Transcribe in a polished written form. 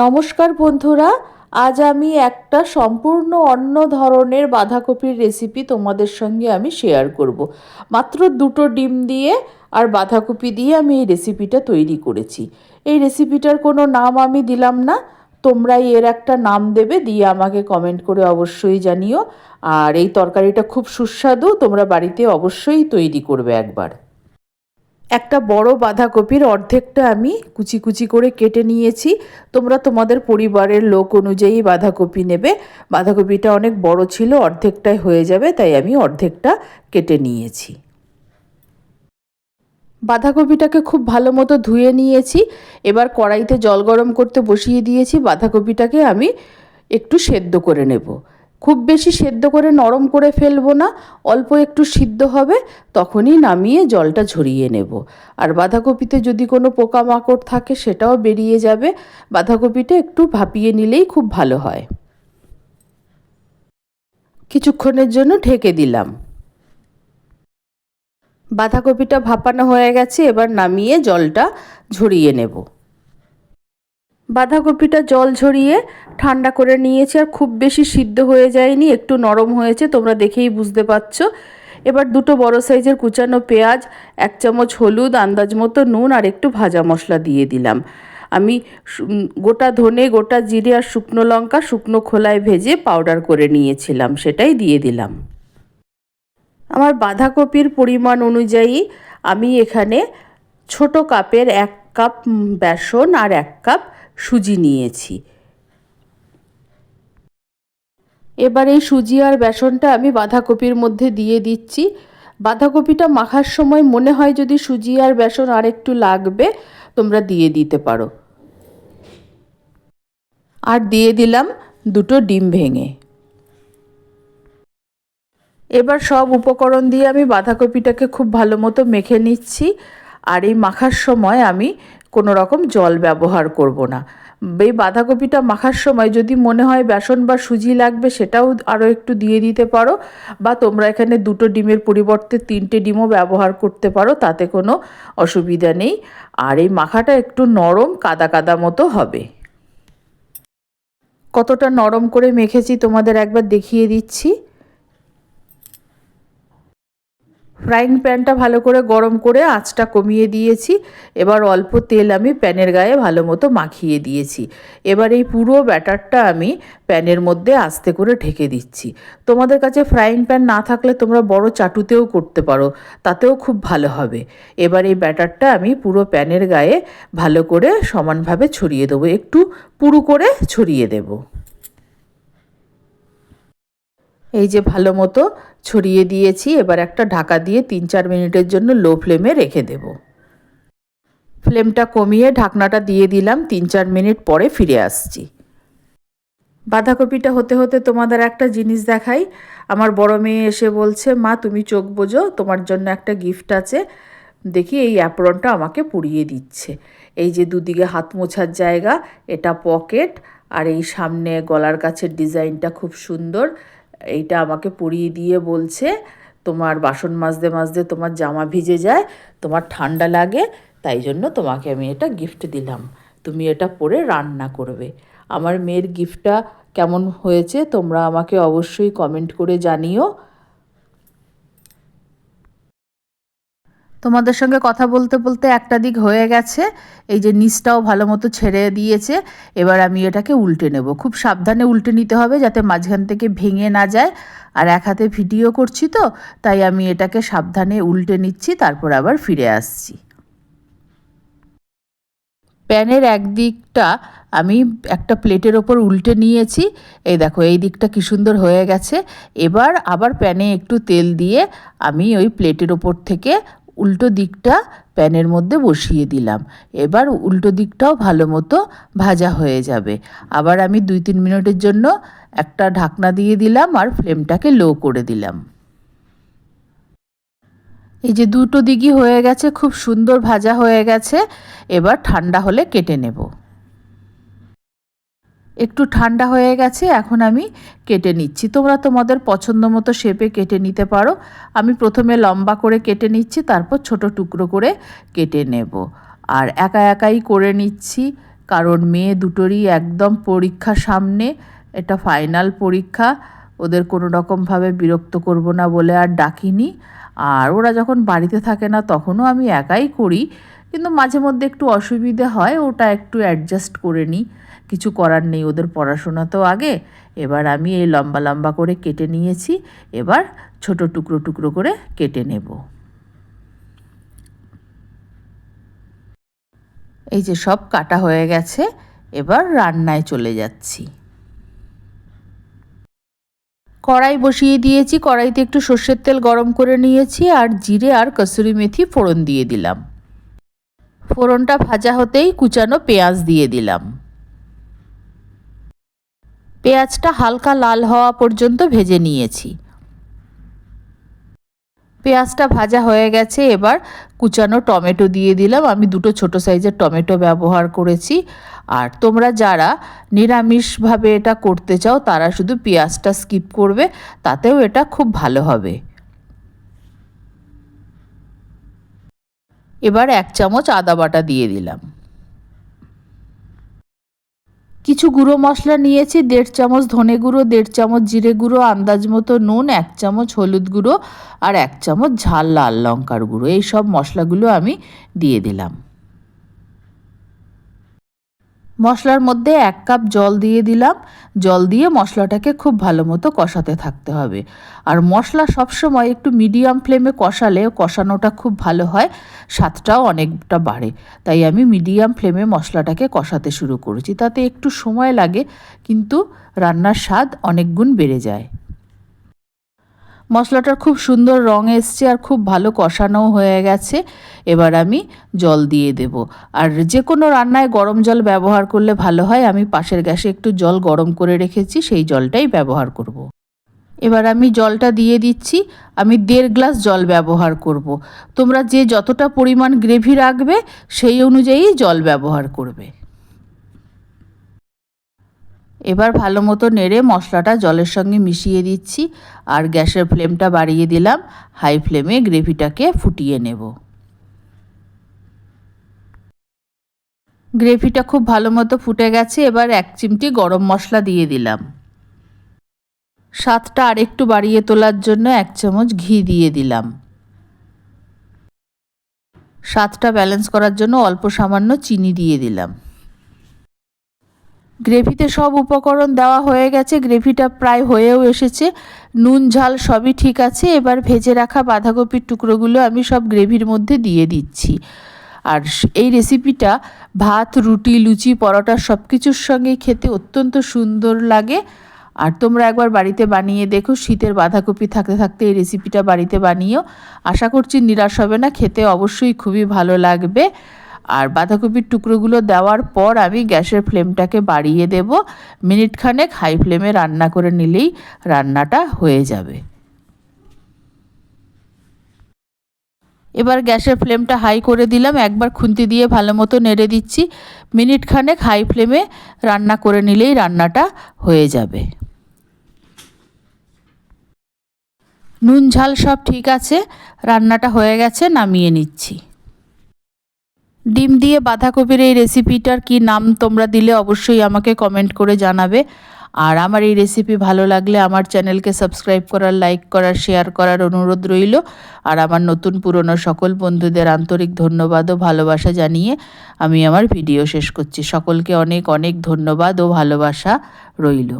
নমস্কার বন্ধুরা, আজ আমি একটা সম্পূর্ণ অন্য ধরনের বাঁধাকপির রেসিপি তোমাদের সঙ্গে আমি শেয়ার করব। মাত্র দুটো ডিম দিয়ে আর বাঁধাকপি দিয়ে আমি এই রেসিপিটা তৈরি করেছি। এই রেসিপিটার কোনো নাম আমি দিলাম না, তোমরাই এর একটা নাম দেবে, দিয়ে আমাকে কমেন্ট করে অবশ্যই জানিও। আর এই তরকারিটা খুব সুস্বাদু, তোমরা বাড়িতে অবশ্যই তৈরি করবে একবার। একটা বড় বাঁধাকপির অর্ধেকটা আমি কুচি কুচি করে কেটে নিয়েছি। তোমরা তোমাদের পরিবারের লোক অনুযায়ী বাঁধাকপি নেবে। বাঁধাকপিটা অনেক বড় ছিল, অর্ধেকটাই হয়ে যাবে, তাই আমি অর্ধেকটা কেটে নিয়েছি। বাঁধাকপিটাকে খুব ভালো মতো ধুয়ে নিয়েছি। এবার কড়াইতে জল গরম করতে বসিয়ে দিয়েছি। বাঁধাকপিটাকে আমি একটু সেদ্ধ করে নেব। খুব বেশি সেদ্ধ করে নরম করে ফেলবো না, অল্প একটু সিদ্ধ হবে, তখনই নামিয়ে জলটা ঝরিয়ে নেব। আর বাঁধাকপিতে যদি কোনো পোকামাকড় থাকে সেটাও বেরিয়ে যাবে। বাঁধাকপিটা একটু ভাপিয়ে নিলেই খুব ভালো হয়। কিছুক্ষণের জন্য ঢেকে দিলাম। বাঁধাকপিটা ভাপানো হয়ে গেছে, এবার নামিয়ে জলটা ঝরিয়ে নেব। বাঁধাকপিটা জল ঝরিয়ে ঠান্ডা করে নিয়েছি, আর খুব বেশি সিদ্ধ হয়ে যায়নি, একটু নরম হয়েছে, তোমরা দেখেই বুঝতে পারছো। এবার দুটো বড় সাইজের কুচানো পেঁয়াজ, 1 চামচ হলুদ, আন্দাজ মতো নুন আর একটু ভাজা মশলা দিয়ে দিলাম। আমি গোটা ধনে, গোটা জিরে আর শুকনো লঙ্কা শুকনো খোলায় ভেজে পাউডার করে নিয়েছিলাম, সেটাই দিয়ে দিলাম। আমার বাঁধাকপির পরিমাণ অনুযায়ী আমি এখানে ছোট কাপের 1 কাপ বেসন আর 1 কাপ সুজি নিয়েছি। এবার এই সুজি আর বেসনটা আমি বাঁধাকপির মধ্যে দিয়ে দিচ্ছি। বাঁধাকপিটা মাখার সময় মনে হয় যদি সুজি আর বেসন আর একটু লাগবে, তোমরা দিয়ে দিতে পারো। আর দিয়ে দিলাম দুটো ডিম ভেঙে। এবার সব উপকরণ দিয়ে আমি বাঁধাকপিটাকে খুব ভালো মতো মেখে নিচ্ছি। আর এই মাখার সময় আমি কোনো রকম জল ব্যবহার করব না। এই বাঁধাকপিটা মাখার সময় যদি মনে হয় বেসন বা সুজি লাগবে, সেটাও আরও একটু দিয়ে দিতে পারো, বা তোমরা এখানে দুটো ডিমের পরিবর্তে 3টে ডিমও ব্যবহার করতে পারো, তাতে কোনো অসুবিধা নেই। আর এই মাখাটা একটু নরম কাদা কাদা মতো হবে। কতটা নরম করে মেখেছি তোমাদের একবার দেখিয়ে দিচ্ছি। ফ্রাইং প্যানটা ভালো করে গরম করে আঁচটা কমিয়ে দিয়েছি। এবার অল্প তেল আমি প্যানের গায়ে ভালো মতো মাখিয়ে দিয়েছি। এবার এই পুরো ব্যাটারটা আমি প্যানের মধ্যে আস্তে করে ঢেকে দিচ্ছি। তোমাদের কাছে ফ্রাইং প্যান না থাকলে তোমরা বড় চাটুতেও করতে পারো, তাতেও খুব ভালো হবে। এবার এই ব্যাটারটা আমি পুরো প্যানের গায়ে ভালো করে সমানভাবে ছড়িয়ে দেবো, একটু পুরু করে ছড়িয়ে দেবো। এই যে ভালো মতো ছড়িয়ে দিয়েছি। এবার একটা ঢাকা দিয়ে 3-4 মিনিটের জন্য লো ফ্লেমে রেখে দেব। ফ্লেমটা কমিয়ে ঢাকনাটা দিয়ে দিলাম। 3-4 মিনিট পরে ফিরে আসছি। বাঁধাকপিটা হতে হতে তোমাদের একটা জিনিস দেখাই। আমার বড় মেয়ে এসে বলছে, মা তুমি চোখ বোঝো, তোমার জন্য একটা গিফট আছে। দেখি, এই অ্যাপ্রনটা আমাকে পুড়িয়ে দিচ্ছে। এই যে দুদিকে হাত মোছার জায়গা, এটা পকেট, আর এই সামনে গলার কাছের ডিজাইনটা খুব সুন্দর। এইটা আমাকে পরিয়ে দিয়ে বলছে, তোমার বাসন মাজতে মাজতে তোমার জামা ভিজে যায়, তোমার ঠান্ডা লাগে, তাই জন্য তোমাকে আমি এটা গিফট দিলাম, তুমি এটা পরে রান্না করবে। আমার মেয়ের গিফটটা কেমন হয়েছে তোমরা আমাকে অবশ্যই কমেন্ট করে জানিও। তোমাদের সঙ্গে কথা বলতে বলতে একটা দিক হয়ে গেছে, এই যে নিচটাও ভালো মতো ছেড়ে দিয়েছে। এবার আমি এটাকে উল্টে নেব। খুব সাবধানে উল্টে নিতে হবে যাতে মাঝখান থেকে ভেঙে না যায়। আর এক হাতে ভিডিও করছি তো, তাই আমি এটাকে সাবধানে উল্টে নিচ্ছি, তারপর আবার ফিরে আসছি। প্যানের একদিকটা আমি একটা প্লেটের ওপর উল্টে নিয়েছি। এই দেখো, এই দিকটা কি সুন্দর হয়ে গেছে। এবার আবার প্যানে একটু তেল দিয়ে আমি ওই প্লেটের ওপর থেকে উল্টো দিকটা প্যানের মধ্যে বসিয়ে দিলাম। এবার উল্টো দিকটাও ভালো মতো ভাজা হয়ে যাবে। আবার আমি 2-3 মিনিটের জন্য একটা ঢাকনা দিয়ে দিলাম আর ফ্লেমটাকে লো করে দিলাম। এই যে দুটো দিকই হয়ে গেছে, খুব সুন্দর ভাজা হয়ে গেছে। এবার ঠান্ডা হলে কেটে নেব। একটু ঠান্ডা হয়ে গেছে, এখন আমি কেটে নিচ্ছি। তোমরা তোমাদের পছন্দ মতো শেপে কেটে নিতে পারো। আমি প্রথমে লম্বা করে কেটে নিচ্ছি, তারপর ছোট টুকরো করে কেটে নেব। আর একা একাই করে নিচ্ছি, কারণ মেয়ে দুটোরই একদম পরীক্ষা সামনে, এটা ফাইনাল পরীক্ষা। ওদের কোনো রকমভাবে বিরক্ত করব না বলে আর ডাকিনি। আর ওরা যখন বাড়িতে থাকে না তখনও আমি একাই করি, কিন্তু মাঝে মধ্যে একটু অসুবিধে হয়, ওটা একটু অ্যাডজাস্ট করে নিই। কিছু করার নেই, ওদের পড়াশোনা তো আগে। এবার আমি এই লম্বা লম্বা করে কেটে নিয়েছি, এবার ছোট টুকরো টুকরো করে কেটে নেব। এই যে সব কাটা হয়ে গেছে, এবার রান্নায় চলে যাচ্ছি। কড়াই বসিয়ে দিয়েছি, কড়াইতে একটু সর্ষের তেল গরম করে নিয়েছি আর জিরে আর কসুরি মেথি ফোড়ন দিয়ে দিলাম। ফোড়নটা ভাজা হতেই কুচানো পেঁয়াজ দিয়ে দিলাম। পেঁয়াজটা হালকা লাল হওয়া পর্যন্ত ভেজে নিয়েছি। পেঁয়াজটা ভাজা হয়ে গেছে, এবার কুচানো টমেটো দিয়ে দিলাম। আমি দুটো ছোট সাইজের টমেটো ব্যবহার করেছি। আর তোমরা যারা নিরামিষভাবে এটা করতে চাও তারা শুধু পেঁয়াজটা স্কিপ করবে, তাতেও এটা খুব ভালো হবে। এবার 1 চামচ আদা বাটা দিয়ে দিলাম। কিছু গুঁড়ো মশলা নিয়েছি, 1.5 চামচ ধনে গুঁড়ো, 1.5 চামচ জিরে গুঁড়ো, আন্দাজ মতো নুন, 1 চামচ হলুদ গুঁড়ো আর 1 চামচ ঝাল লাল লঙ্কার গুঁড়ো। এই সব মশলাগুলো আমি দিয়ে দিলাম। মশলার মধ্যে 1 কাপ জল দিয়ে দিলাম। জল দিয়ে মশলাটাকে খুব ভালো মতো কষাতে থাকতে হবে। আর মশলা সবসময় একটু মিডিয়াম ফ্লেমে কষালে কষানোটা খুব ভালো হয়, স্বাদটাও অনেকটা বাড়ে। তাই আমি মিডিয়াম ফ্লেমে মশলাটাকে কষাতে শুরু করেছি। তাতে একটু সময় লাগে, কিন্তু রান্নার স্বাদ অনেক গুণ বেড়ে যায়। মশলাটার খুব সুন্দর রং এসছে আর খুব ভালো কষানোও হয়ে গেছে। এবার আমি জল দিয়ে দেব। আর যে কোনো রান্নায় গরম জল ব্যবহার করলে ভালো হয়। আমি পাশের গ্যাসে একটু জল গরম করে রেখেছি, সেই জলটাই ব্যবহার করব। এবার আমি জলটা দিয়ে দিচ্ছি। আমি 1.5 গ্লাস জল ব্যবহার করব। তোমরা যে যতটা পরিমাণ গ্রেভি রাখবে সেই অনুযায়ী জল ব্যবহার করবে। এবার ভালো মতো নেড়ে মশলাটা জলের সঙ্গে মিশিয়ে দিচ্ছি আর গ্যাসের ফ্লেমটা বাড়িয়ে দিলাম। হাই ফ্লেমে গ্রেভিটাকে ফুটিয়ে নেব। গ্রেভিটা খুব ভালো মতো ফুটে গেছে। এবার 1 চিমটি গরম মশলা দিয়ে দিলাম। স্বাদটা আরেকটু বাড়িয়ে তোলার জন্য 1 চামচ ঘি দিয়ে দিলাম। স্বাদটা ব্যালেন্স করার জন্য অল্প সামান্য চিনি দিয়ে দিলাম। গ্রেভিতে সব উপকরণ দেওয়া হয়ে গেছে, গ্রেভিটা প্রায় হয়েও এসেছে। নুন ঝাল সবই ঠিক আছে। এবার ভেজে রাখা বাঁধাকপির টুকরোগুলো আমি সব গ্রেভির মধ্যে দিয়ে দিচ্ছি। আর এই রেসিপিটা ভাত, রুটি, লুচি, পরোটা সব কিছুর সঙ্গে খেতে অত্যন্ত সুন্দর লাগে। আর তোমরা একবার বাড়িতে বানিয়ে দেখো। শীতের বাঁধাকপি থাকতে থাকতে এই রেসিপিটা বাড়িতে বানিও। আশা করছি নিরাশ হবে না, খেতে অবশ্যই খুবই ভালো লাগবে। আর বাঁধাকপির টুকরোগুলো দেওয়ার পর আমি গ্যাসের ফ্লেমটাকে বাড়িয়ে দেব। মিনিটখানেক হাই ফ্লেমে রান্না করে নিলেই রান্নাটা হয়ে যাবে। এবার গ্যাসের ফ্লেমটা হাই করে দিলাম। একবার খুন্তি দিয়ে ভালো মতো নেড়ে দিচ্ছি। মিনিটখানেক হাই ফ্লেমে রান্না করে নিলেই রান্নাটা হয়ে যাবে। নুন ঝাল সব ঠিক আছে, রান্নাটা হয়ে গেছে, নামিয়ে নিচ্ছি। ডিম দিয়ে বাঁধাকপির এই রেসিপিটার কি নাম তোমরা দিলে অবশ্যই আমাকে কমেন্ট করে জানাবে। আর আমার এই রেসিপি ভালো লাগলে আমার চ্যানেলকে সাবস্ক্রাইব করার, লাইক করার, শেয়ার করার অনুরোধ রইল। আর আমার নতুন পুরনো সকল বন্ধুদের আন্তরিক ধন্যবাদ ও ভালোবাসা জানিয়ে আমি আমার ভিডিও শেষ করছি। সকলকে অনেক অনেক ধন্যবাদ ও ভালোবাসা রইল।